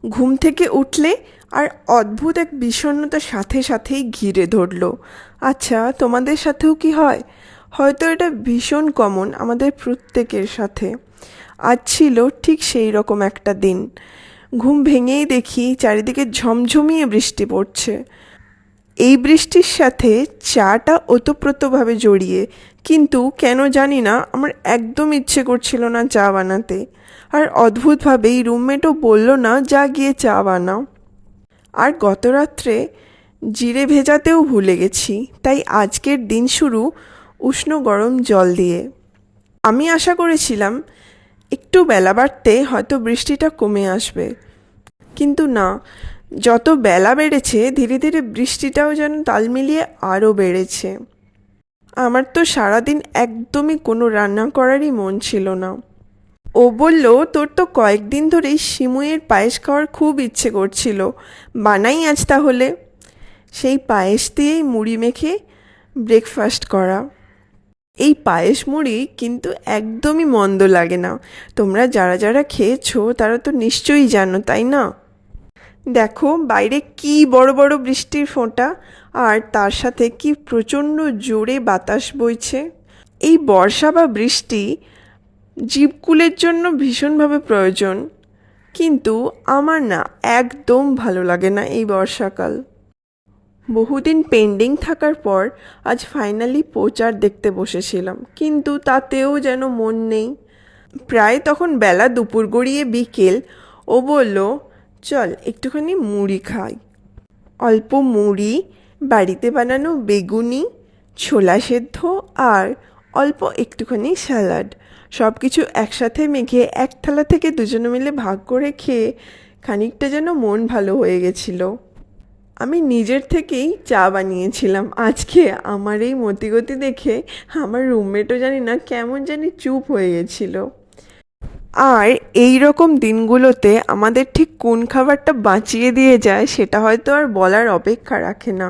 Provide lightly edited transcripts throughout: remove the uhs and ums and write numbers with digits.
ঘুম থেকে উঠলে আর অদ্ভুত এক বিষণ্ণতার সাথে সাথেই ঘিরে ধরল। আচ্ছা, তোমাদের সাথেও কি হয়? হয়তো এটা ভীষণ কমন আমাদের প্রত্যেকের সাথে। আজ ছিল ঠিক সেই রকম একটা দিন। ঘুম ভেঙেই দেখি চারিদিকে ঝমঝমিয়ে বৃষ্টি পড়ছে। এই বৃষ্টির সাথে চাটা ওতপ্রোতভাবে জড়িয়ে, কিন্তু কেন জানি না আমার একদম ইচ্ছে করছিল না চা বানাতে। আর অদ্ভুতভাবেই রুমমেটও বলল না, যা গিয়ে চা বানাও। আর গত রাত্রে জিরে ভেজাতেও ভুলে গেছি, তাই আজকের দিন শুরু উষ্ণ গরম জল দিয়ে। আমি আশা করেছিলাম একটু বেলা বাড়তে হয়তো বৃষ্টিটা কমে আসবে, কিন্তু না, যত বেলা বেড়েছে ধীরে ধীরে বৃষ্টিটাও যেন তাল মিলিয়ে আরও বেড়েছে। আমার তো সারাদিন একদমই কোনো রান্না করারই মন ছিল না। ও বলল, তোর তো কয়েকদিন ধরেই সিমুইয়ের পায়েস খাওয়ার খুব ইচ্ছে করছিল, বানাই আজ তাহলে। সেই পায়েস দিয়েই মুড়ি মেখে ব্রেকফাস্ট করা। এই পায়েস মুড়ি কিন্তু একদমই মন্দ লাগে না। তোমরা যারা যারা খেয়েছো তারা তো নিশ্চয়ই জানো, তাই না? দেখো বাইরে কি বড় বড় বৃষ্টির ফোঁটা, আর তার সাথে কি প্রচণ্ড জোরে বাতাস বইছে। এই বর্ষা বা বৃষ্টি জীবকুলের জন্য ভীষণভাবে প্রয়োজন, কিন্তু আমার না একদম ভালো লাগে না এই বর্ষাকাল। বহুদিন পেন্ডিং থাকার পর আজ ফাইনালি পোচার দেখতে বসেছিলাম, কিন্তু তাতেও যেন মন নেই। প্রায় তখন বেলা দুপুর গড়িয়ে বিকেল। ও বলল, চল একটুখানি মুড়ি খাই। অল্প মুড়ি, বাড়িতে বানানো বেগুনি, ছোলা সেদ্ধ আর অল্প একটুখানি স্যালাড, সব কিছু একসাথে মেখে এক থালা থেকে দুজনে মিলে ভাগ করে খেয়ে খানিকটা যেন মন ভালো হয়ে গেছিল। আমি নিজের থেকেই চা বানিয়েছিলাম আজকে। আমার এই মতিগতি দেখে আমার রুমমেটও জানি না কেমন জানি চুপ হয়ে গেছিল। আর এই রকম দিনগুলোতে আমাদের ঠিক কোন খাবারটা বাঁচিয়ে দিয়ে যায় সেটা হয়তো আর বলার অপেক্ষা রাখে না।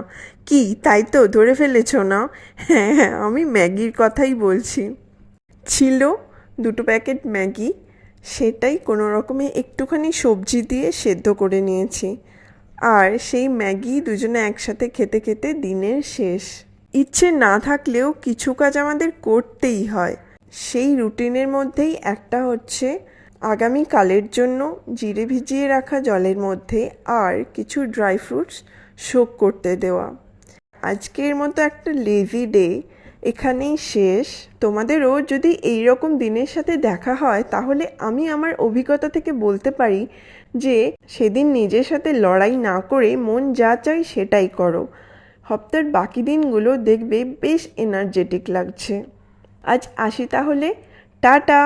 কি, তাই তো ধরে ফেলেছো না? হ্যাঁ হ্যাঁ, আমি ম্যাগির কথাই বলছি। ছিল দুটো প্যাকেট ম্যাগি, সেটাই কোনো রকমে একটুখানি সবজি দিয়ে সেদ্ধ করে নিয়েছি। আর সেই ম্যাগি দুজনে একসাথে খেতে খেতে দিনের শেষ। ইচ্ছে না থাকলেও কিছু কাজ আমাদের করতেই হয়। সেই রুটিনের মধ্যেই একটা হচ্ছে আগামীকালের জন্য জিরে ভিজিয়ে রাখা জলের মধ্যে আর কিছু ড্রাই ফ্রুটস সোক করতে দেওয়া। আজকের মতো একটা লেজি ডে এখানেই শেষ। তোমাদেরও যদি এই রকম দিনের সাথে দেখা হয় তাহলে আমি আমার অভিজ্ঞতা থেকে বলতে পারি যে সেদিন নিজের সাথে লড়াই না করে মন যা চাই সেটাই করো। সপ্তাহের বাকি দিনগুলো দেখবে বেশ এনার্জেটিক লাগছে। আজ আসি তাহলে, টাটা।